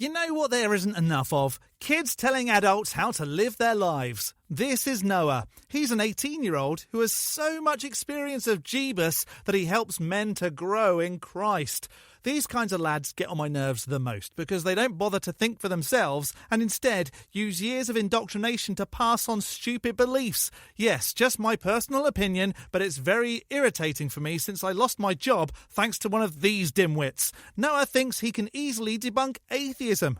You know what there isn't enough of? Kids telling adults how to live their lives. This is Noah. He's an 18-year-old who has so much experience of Jeebus that he helps men to grow in Christ. These kinds of lads get on my nerves the most because they don't bother to think for themselves and instead use years of indoctrination to pass on stupid beliefs. Yes, just my personal opinion, but it's very irritating for me since I lost my job thanks to one of these dimwits. Noah thinks he can easily debunk atheism.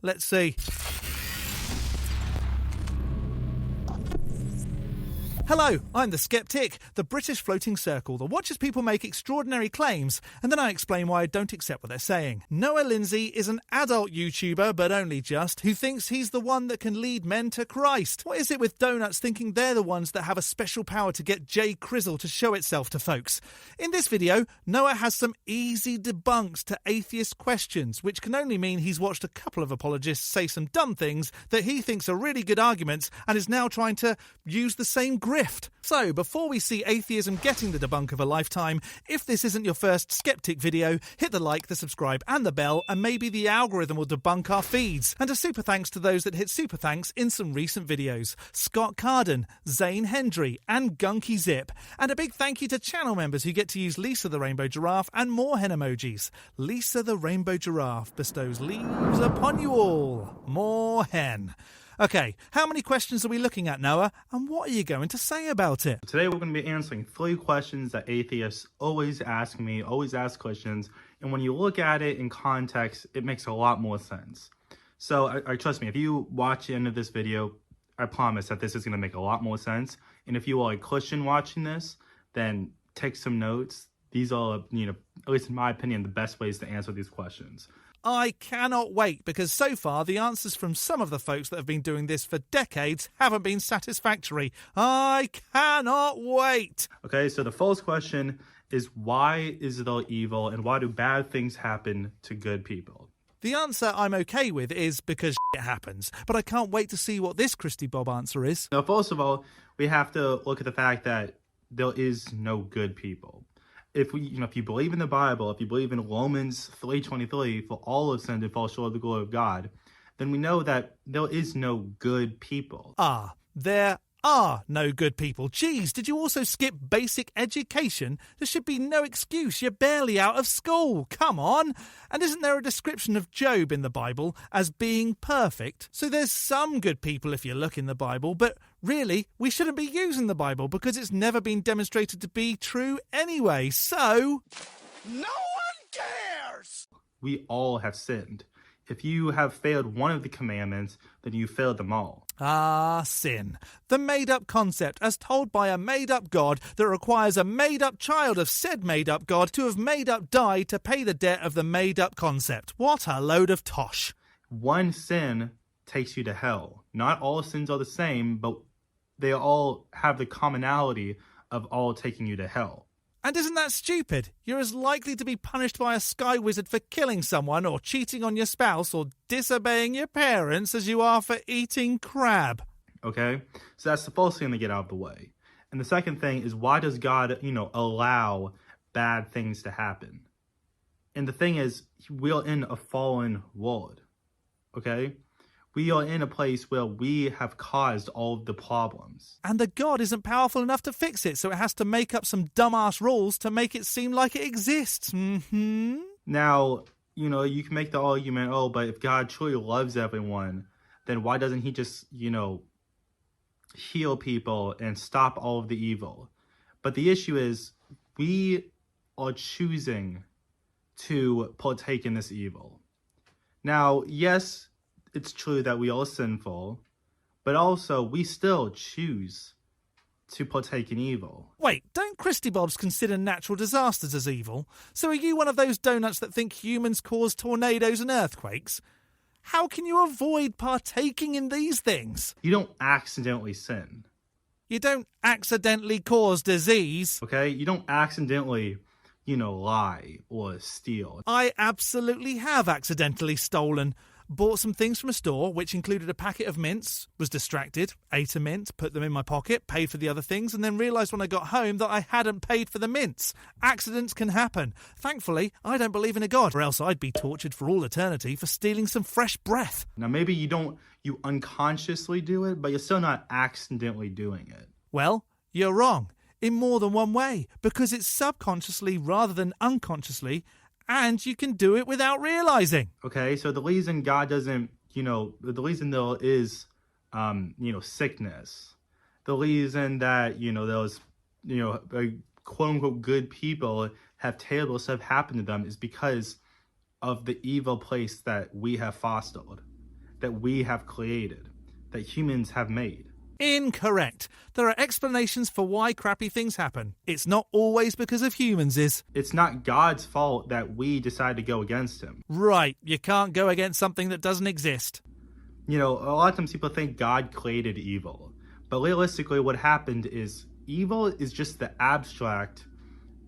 Let's see. Hello, I'm the Skeptic, the British floating circle that watches people make extraordinary claims, and then I explain why I don't accept what they're saying. Noah Lindsay is an adult YouTuber, but only just, who thinks he's the one that can lead men to Christ. What is it with donuts thinking they're the ones that have a special power to get J. Crizzle to show itself to folks? In this video, Noah has some easy debunks to atheist questions, which can only mean he's watched a couple of apologists say some dumb things that he thinks are really good arguments and is now trying to use the same grift. So, before we see atheism getting the debunk of a lifetime, if this isn't your first Skeptic video, hit the like, the subscribe and the bell, and maybe the algorithm will debunk our feeds. And a super thanks to those that hit super thanks in some recent videos. Scott Carden, Zane Hendry and Gunky Zip. And a big thank you to channel members who get to use Lisa the Rainbow Giraffe and more hen emojis. Lisa the Rainbow Giraffe bestows leaves upon you all. More hen. Okay, how many questions are we looking at, Noah? And what are you going to say about it? Today we're going to be answering 3 questions that atheists always ask me, always ask questions. And when you look at it in context, it makes a lot more sense. So trust me, if you watch the end of this video, I promise that this is going to make a lot more sense. And if you are a Christian watching this, then take some notes. These are, at least in my opinion, the best ways to answer these questions. I cannot wait, because so far the answers from some of the folks that have been doing this for decades haven't been satisfactory. I cannot wait. Okay, so the first question is, why is there evil and why do bad things happen to good people? The answer I'm okay with is because it happens, but I can't wait to see what this Christy Bob answer is. Now, first of all, we have to look at the fact that there is no good people. If you believe in the Bible, if you believe in Romans 3:23, for all have sinned and fall short of the glory of God, then we know that there is no good people. There are no good people. Geez, did you also skip basic education? There should be no excuse. You're barely out of school. Come on. And isn't there a description of Job in the Bible as being perfect? So there's some good people if you look in the Bible, but really, we shouldn't be using the Bible because it's never been demonstrated to be true anyway. So, no one cares! We all have sinned. If you have failed one of the commandments, then you failed them all. Sin. The made-up concept as told by a made-up God that requires a made-up child of said made-up God to have made-up died to pay the debt of the made-up concept. What a load of tosh. One sin takes you to hell. Not all sins are the same, but they all have the commonality of all taking you to hell. And isn't that stupid? You're as likely to be punished by a sky wizard for killing someone or cheating on your spouse or disobeying your parents as you are for eating crab. Okay, so that's the first thing to get out of the way. And the second thing is, why does God, allow bad things to happen? And the thing is, we are in a fallen world, okay? We are in a place where we have caused all of the problems. And the God isn't powerful enough to fix it, so it has to make up some dumbass rules to make it seem like it exists. Now, you can make the argument, but if God truly loves everyone, then why doesn't he just, heal people and stop all of the evil? But the issue is, we are choosing to partake in this evil. Now, yes, it's true that we are sinful, but also we still choose to partake in evil. Wait, don't Christy Bobs consider natural disasters as evil? So are you one of those donuts that think humans cause tornadoes and earthquakes? How can you avoid partaking in these things? You don't accidentally sin. You don't accidentally cause disease. Okay? You don't accidentally, lie or steal. I absolutely have accidentally stolen. bought some things from a store, which included a packet of mints, was distracted, ate a mint, put them in my pocket, paid for the other things, and then realised when I got home that I hadn't paid for the mints. Accidents can happen. Thankfully, I don't believe in a God, or else I'd be tortured for all eternity for stealing some fresh breath. Now, maybe you unconsciously do it, but you're still not accidentally doing it. Well, you're wrong. In more than one way, because it's subconsciously rather than unconsciously, and you can do it without realizing. Okay, so the reason God doesn't, the reason there is, sickness, the reason that, those, quote unquote good people have terrible stuff happen to them is because of the evil place that we have fostered, that we have created, that humans have made. Incorrect. There are explanations for why crappy things happen. It's not always because of humans, is. It's not God's fault that we decide to go against him. Right, you can't go against something that doesn't exist. A lot of times people think God created evil. But realistically, what happened is evil is just the abstract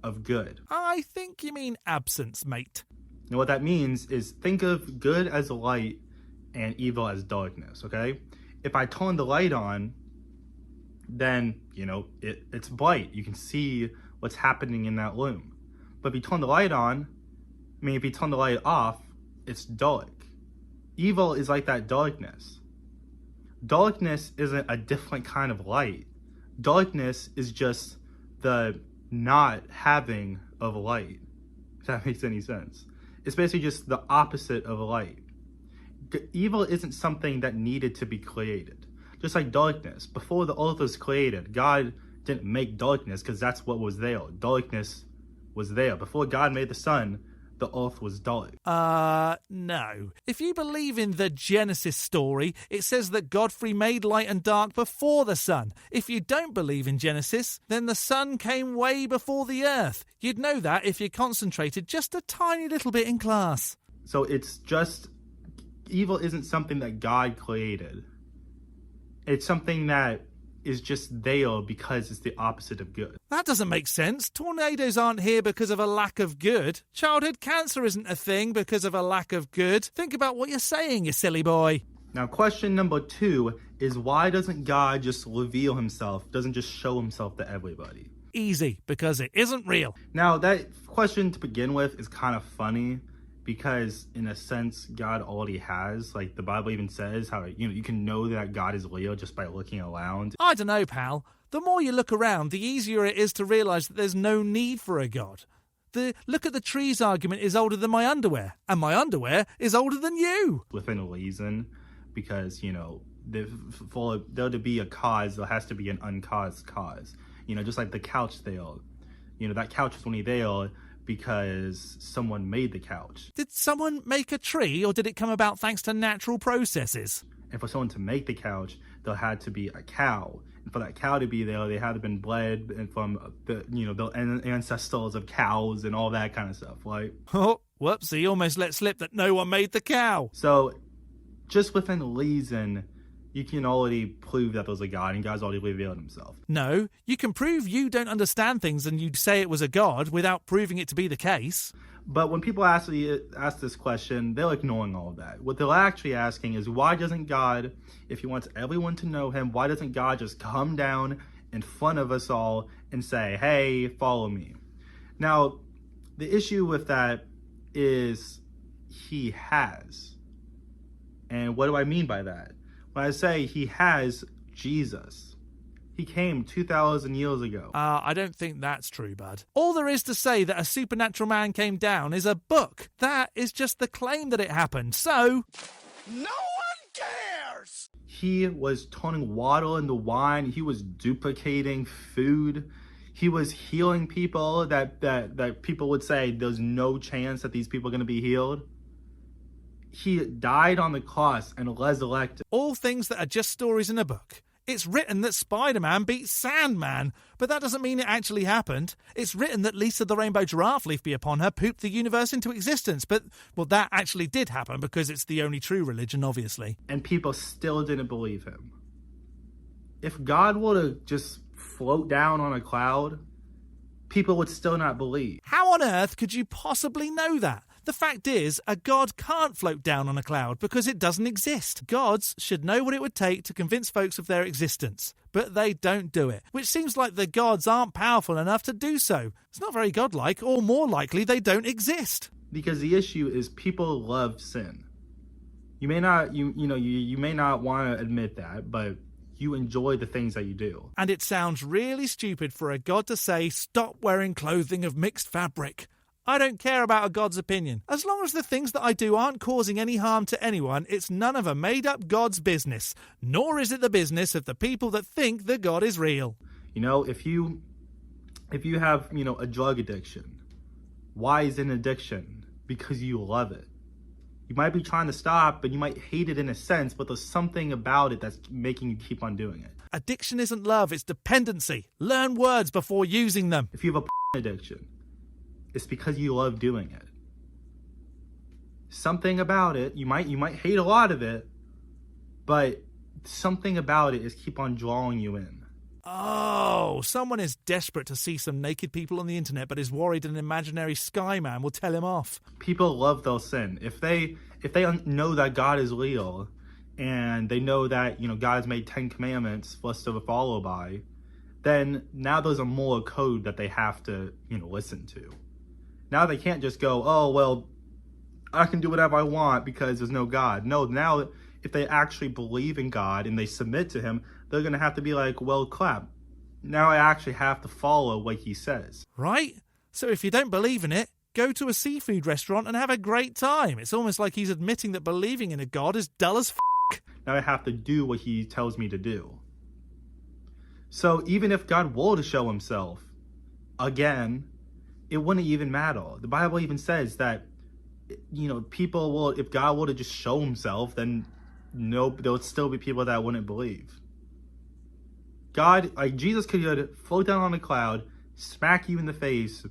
of good. I think you mean absence, mate. And what that means is think of good as light and evil as darkness, okay? If I turn the light on, then, it's bright. You can see what's happening in that room. But if you turn the light on, if you turn the light off, it's dark. Evil is like that darkness. Darkness isn't a different kind of light. Darkness is just the not having of light, if that makes any sense. It's basically just the opposite of light. Evil isn't something that needed to be created. Just like darkness. Before the earth was created, God didn't make darkness because that's what was there. Darkness was there. Before God made the sun, the earth was dark. No. If you believe in the Genesis story, it says that Godfrey made light and dark before the sun. If you don't believe in Genesis, then the sun came way before the earth. You'd know that if you concentrated just a tiny little bit in class. So it's just... evil isn't something that God created. It's something that is just there because it's the opposite of good. That doesn't make sense. Tornadoes aren't here because of a lack of good. Childhood cancer isn't a thing because of a lack of good. Think about what you're saying, you silly boy. Now, question number 2 is why doesn't God just reveal himself, doesn't just show himself to everybody? Easy, because it isn't real. Now, that question to begin with is kind of funny, because in a sense, God already has, like the Bible even says how, you can know that God is real just by looking around. I don't know, pal. The more you look around, the easier it is to realise that there's no need for a God. The look at the trees argument is older than my underwear, and my underwear is older than you. Within a reason, because, for there to be a cause, there has to be an uncaused cause. Just like the couch there. That couch is only there because someone made the couch. Did someone make a tree, or did it come about thanks to natural processes? And for someone to make the couch, there had to be a cow. And for that cow to be there, they had to have been bred and from the ancestors of cows and all that kind of stuff, right? Oh, whoopsie, almost let slip that no one made the cow. So, just within reason, you can already prove that there's a God, and God's already revealed himself. No, you can prove you don't understand things and you'd say it was a God without proving it to be the case. But when people ask this question, they're ignoring all of that. What they're actually asking is, why doesn't God, if he wants everyone to know him, why doesn't God just come down in front of us all and say, hey, follow me? Now, the issue with that is he has. And what do I mean by that? When I say he has Jesus, he came 2,000 years ago. I don't think that's true, bud. All there is to say that a supernatural man came down is a book. That is just the claim that it happened, so... No one cares! He was turning water into wine. He was duplicating food. He was healing people that people would say there's no chance that these people are going to be healed. He died on the cross and resurrected. All things that are just stories in a book. It's written that Spider-Man beat Sandman, but that doesn't mean it actually happened. It's written that Lisa the Rainbow Giraffe, leaf be upon her, pooped the universe into existence, but, well, that actually did happen because it's the only true religion, obviously. And people still didn't believe him. If God were to just float down on a cloud, people would still not believe. How on earth could you possibly know that? The fact is, a god can't float down on a cloud because it doesn't exist. Gods should know what it would take to convince folks of their existence, but they don't do it, which seems like the gods aren't powerful enough to do so. It's not very godlike, or more likely, they don't exist. Because the issue is people love sin. You may not, you may not want to admit that, but you enjoy the things that you do. And it sounds really stupid for a god to say, stop wearing clothing of mixed fabric. I don't care about a god's opinion. As long as the things that I do aren't causing any harm to anyone, it's none of a made-up god's business. Nor is it the business of the people that think the god is real. If you have, a drug addiction, why is it an addiction? Because you love it. You might be trying to stop, but you might hate it in a sense, but there's something about it that's making you keep on doing it. Addiction isn't love, it's dependency. Learn words before using them. If you have a addiction, it's because you love doing it. Something about it, you might hate a lot of it, but something about it is keep on drawing you in. Oh, someone is desperate to see some naked people on the internet but is worried an imaginary sky man will tell him off. People love their sin. If they know that God is real and they know that, God's made 10 commandments for us to follow by, then now there's a moral code that they have to, listen to. Now they can't just go, oh, well, I can do whatever I want because there's no God. No, now if they actually believe in God and they submit to him, they're going to have to be like, well, clap. Now I actually have to follow what he says. Right? So if you don't believe in it, go to a seafood restaurant and have a great time. It's almost like he's admitting that believing in a god is dull as f***. Now I have to do what he tells me to do. So even if God were to show himself again, it wouldn't even matter. The Bible even says that, people will, if God were to just show himself, then no, there would still be people that wouldn't believe. God, Jesus could float down on a cloud, smack you in the face,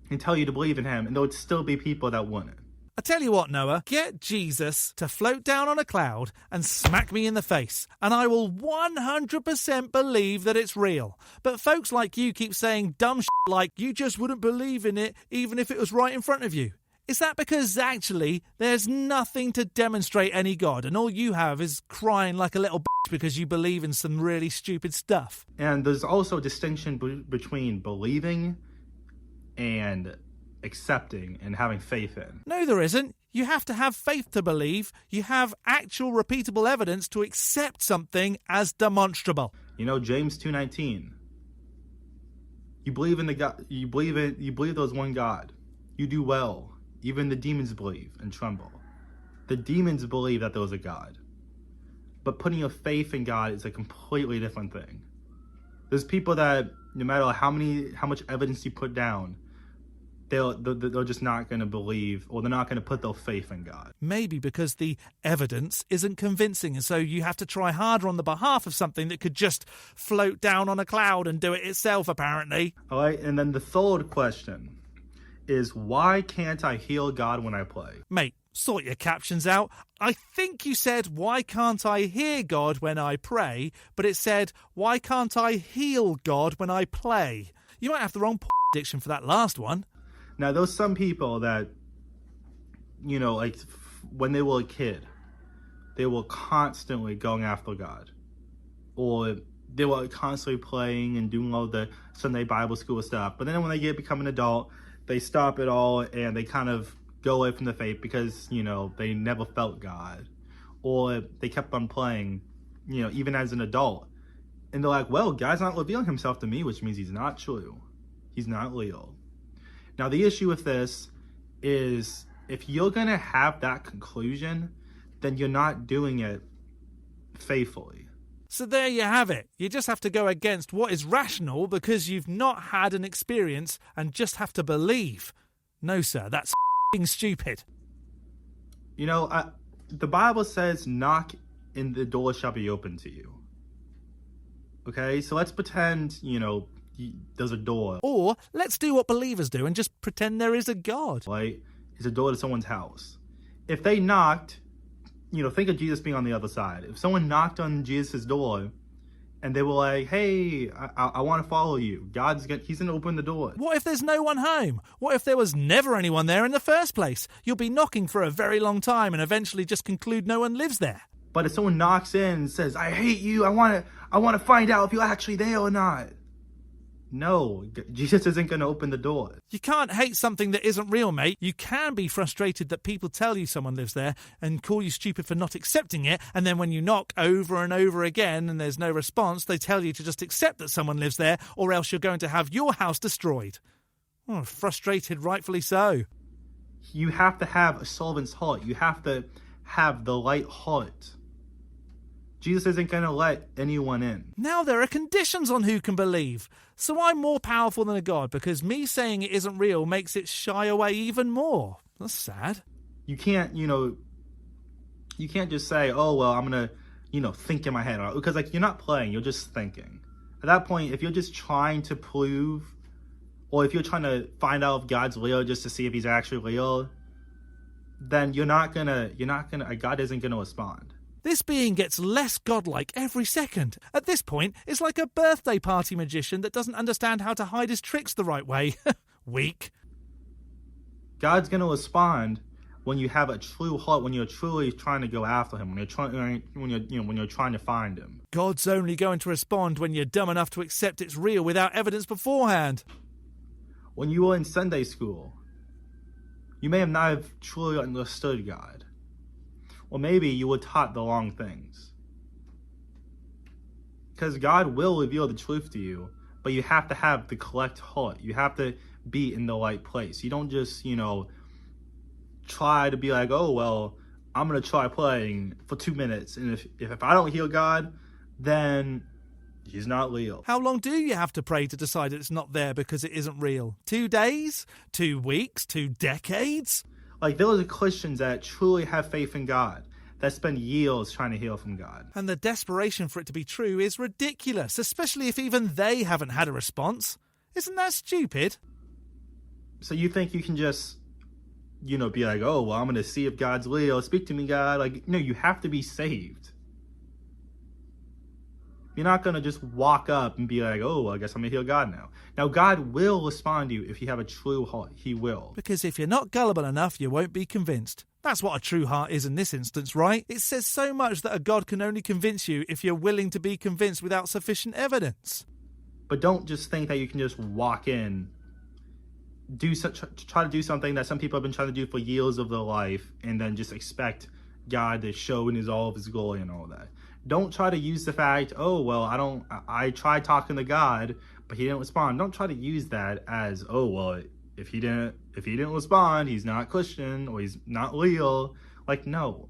and tell you to believe in him, and there would still be people that wouldn't. I tell you what, Noah, get Jesus to float down on a cloud and smack me in the face, and I will 100% believe that it's real. But folks like you keep saying dumb shit like you just wouldn't believe in it even if it was right in front of you. Is that because actually there's nothing to demonstrate any God and all you have is crying like a little bitch because you believe in some really stupid stuff? And there's also a distinction between believing and accepting and having faith in. No, there isn't. You have to have faith to believe. You have actual repeatable evidence to accept something as demonstrable. James 2:19. You believe in the God. You believe there's one God. You do well. Even the demons believe and tremble. The demons believe that there was a God. But putting your faith in God is a completely different thing. There's people that no matter how much evidence you put down, they're just not going to believe, or they're not going to put their faith in God. Maybe because the evidence isn't convincing, and so you have to try harder on the behalf of something that could just float down on a cloud and do it itself, apparently. All right, and then the third question is, why can't I heal God when I pray? Mate, sort your captions out. I think you said, why can't I hear God when I pray? But it said, why can't I heal God when I play? You might have the wrong diction for that last one. Now, there's some people that, when they were a kid, they were constantly going after God. Or they were constantly playing and doing all the Sunday Bible school stuff. But then when they become an adult, they stop it all and they kind of go away from the faith because, they never felt God. Or they kept on playing, even as an adult. And they're like, well, God's not revealing himself to me, which means he's not true. He's not real. Now, the issue with this is if you're going to have that conclusion, then you're not doing it faithfully. So there you have it. You just have to go against what is rational because you've not had an experience and just have to believe. No, sir, that's f***ing stupid. The Bible says, knock and the door shall be open to you. Okay, so let's pretend, there's a door. Or let's do what believers do and just pretend there is a God. Right? It's a door to someone's house. If they knocked, think of Jesus being on the other side. If someone knocked on Jesus' door and they were like, hey, I want to follow you. He's going to open the door. What if there's no one home? What if there was never anyone there in the first place? You'll be knocking for a very long time and eventually just conclude no one lives there. But if someone knocks in and says, I hate you, I want to find out if you're actually there or not. No, Jesus isn't going to open the door. You can't hate something that isn't real, mate. You can be frustrated that people tell you someone lives there and call you stupid for not accepting it, and then when you knock over and over again and there's no response, they tell you to just accept that someone lives there or else you're going to have your house destroyed. Oh, frustrated, rightfully so. You have to have a servant's heart. You have to have the light heart. Jesus isn't going to let anyone in. Now there are conditions on who can believe. So I'm more powerful than a god because me saying it isn't real makes it shy away even more. That's sad. You can't just say, oh, well, I'm going to, think in my head. Because, you're not playing. You're just thinking. At that point, if you're just trying to prove, or if you're trying to find out if God's real just to see if he's actually real, then God isn't going to respond. This being gets less godlike every second. At this point, it's like a birthday party magician that doesn't understand how to hide his tricks the right way. Weak. God's going to respond when you have a true heart, when you're truly trying to go after him, when you're trying to find him. God's only going to respond when you're dumb enough to accept it's real without evidence beforehand. When you were in Sunday school, you may have not have truly understood God. Or maybe you were taught the wrong things. Because God will reveal the truth to you, but you have to have the correct heart. You have to be in the right place. You don't just, try to be like, oh, well, I'm going to try playing for 2 minutes. And if I don't hear God, then he's not real. How long do you have to pray to decide it's not there because it isn't real? 2 days? 2 weeks? 2 decades? Those are Christians that truly have faith in God, that spend years trying to hear from God. And the desperation for it to be true is ridiculous, especially if even they haven't had a response. Isn't that stupid? So you think you can just, be like, oh, well, I'm going to see if God's real. Speak to me, God. No, you have to be saved. You're not going to just walk up and be like, oh, well, I guess I'm going to hear God now. Now, God will respond to you if you have a true heart. He will. Because if you're not gullible enough, you won't be convinced. That's what a true heart is in this instance, right? It says so much that a God can only convince you if you're willing to be convinced without sufficient evidence. But don't just think that you can just walk in, try to do something that some people have been trying to do for years of their life, and then just expect God to show in all of his glory and all that. Don't try to use the fact, oh, well, I tried talking to God, but he didn't respond. Don't try to use that as, oh, well, if he didn't respond, he's not Christian or he's not real. No.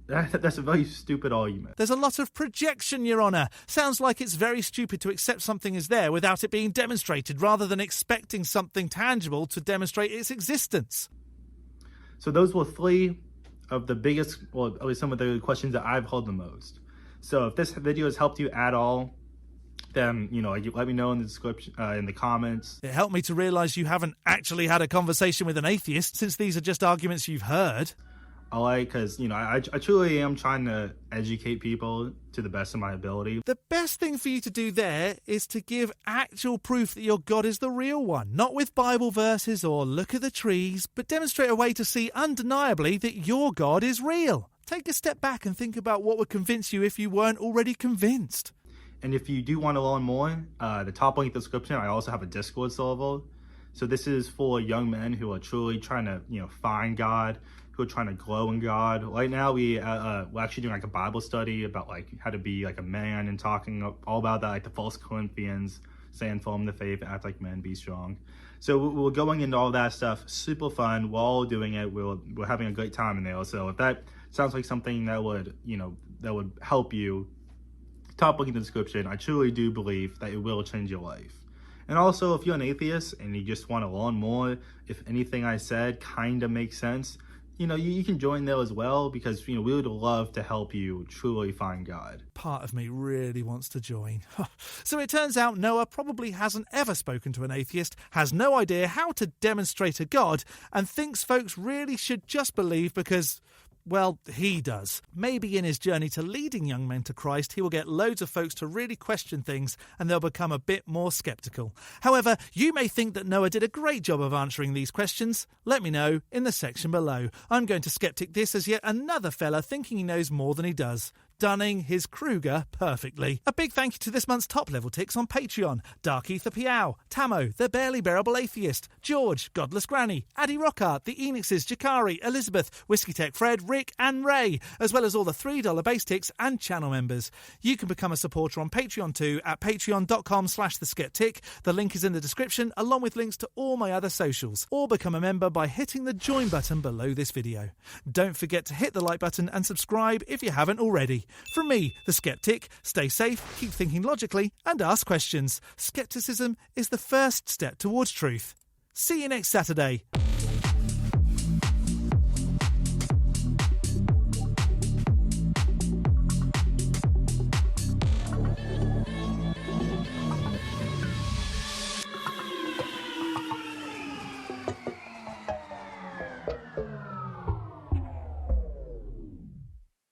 That's a very stupid argument. There's a lot of projection, Your Honour. Sounds like it's very stupid to accept something is there without it being demonstrated, rather than expecting something tangible to demonstrate its existence. So those were 3 of the biggest, or at least some of the questions that I've heard the most. So if this video has helped you at all, then, let me know in the description, in the comments. It helped me to realise you haven't actually had a conversation with an atheist, since these are just arguments you've heard. Because, I truly am trying to educate people to the best of my ability. The best thing for you to do there is to give actual proof that your God is the real one. Not with Bible verses or look at the trees, but demonstrate a way to see undeniably that your God is real. Take a step back and think about what would convince you if you weren't already convinced. And if you do want to learn more, the top link in the description, I also have a Discord server. So this is for young men who are truly trying to, find God, who are trying to grow in God. Right now, we're actually doing a Bible study about how to be a man, and talking all about that, the 1 Corinthians, stand firm in the faith, act like men, be strong. So we're going into all that stuff. Super fun. We're all doing it. We're having a great time in there. So if that sounds like something that would help you, top link in the description. I truly do believe that it will change your life. And also, if you're an atheist and you just want to learn more, if anything I said kind of makes sense, you can join there as well, because, we would love to help you truly find God. Part of me really wants to join. So it turns out Noah probably hasn't ever spoken to an atheist, has no idea how to demonstrate a God, and thinks folks really should just believe because well, he does. Maybe in his journey to leading young men to Christ, he will get loads of folks to really question things and they'll become a bit more sceptical. However, you may think that Noah did a great job of answering these questions. Let me know in the section below. I'm going to skeptic this as yet another fella thinking he knows more than he does, dunning his Kruger perfectly. A big thank you to this month's top level ticks on Patreon: Dark Ether Piao, Tamo, The Barely Bearable Atheist, George, Godless Granny, Addy Rockhart, The Enixes, Jakari, Elizabeth, Whiskey Tech Fred, Rick and Ray, as well as all the $3 base ticks and channel members. You can become a supporter on Patreon too at patreon.com/theskeptic. The link is in the description, along with links to all my other socials, or become a member by hitting the join button below this video. Don't forget to hit the like button and subscribe if you haven't already. From me, the Skeptic, stay safe, keep thinking logically, and ask questions. Skepticism is the first step towards truth. See you next Saturday.